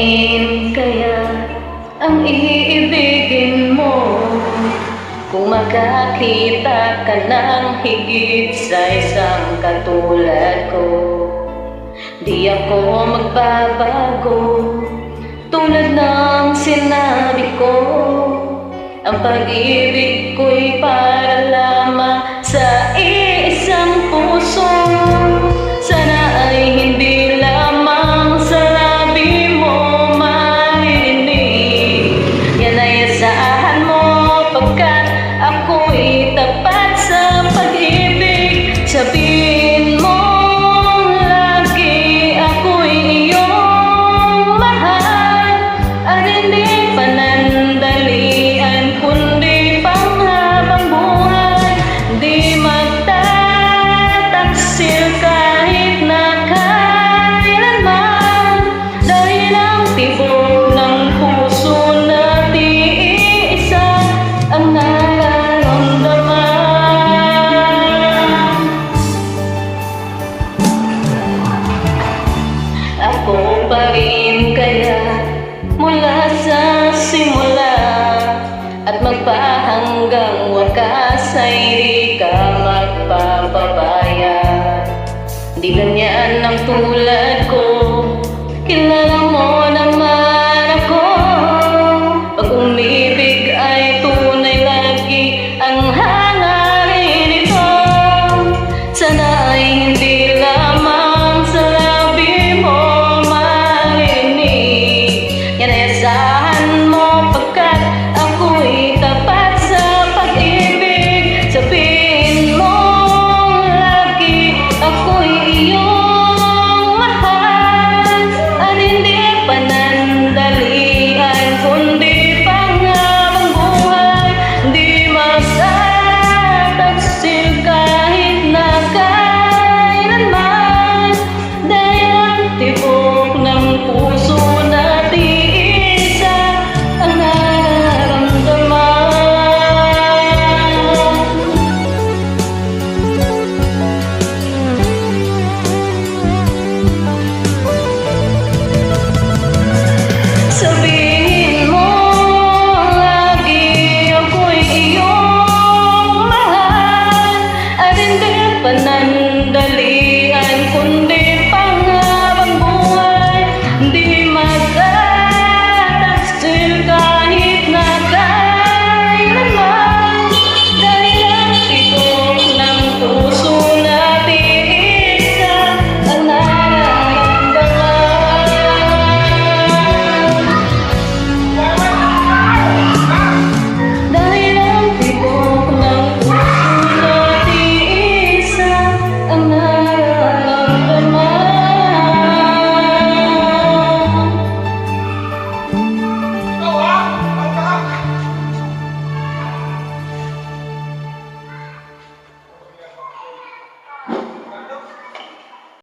rin kaya ang iibigin mo kung makakita ka ng higit sa isang katulad ko? Di ako magbabago, tulad ng sinabi ko. Ang pag-ibig ko'y para lamang sa isang puso. Sana ay hindi lamang sa labi mo marinig. Yan ay asahan mo, pagkat ako'y tapat sa pag-ibig. Sabihin mo lagi ako'y iyong mahal, at hindi panandalian kundi panghabang buhay. Di magtataksil kahit na kailanman, dahil ang tibok ng puso na di-iisa ang nararamdaman. Ako pa rin kaya mula sa simula at magpahanggang wakas ay di ka magpapabaya. Di ganyan ang tulad ko, kilala mo naman ako. Pag umibig ay tunay lagi ang hangarin ito. Sana ay hindi lamang sa labi mo marinig. Yan ay asahan mo, pagkat ako'y tapat sa pag-ibig. Sabihin mo lagi ako'y iyong mahal, at hindi panandalian kundi panghabang buhay. Di magtataksil ka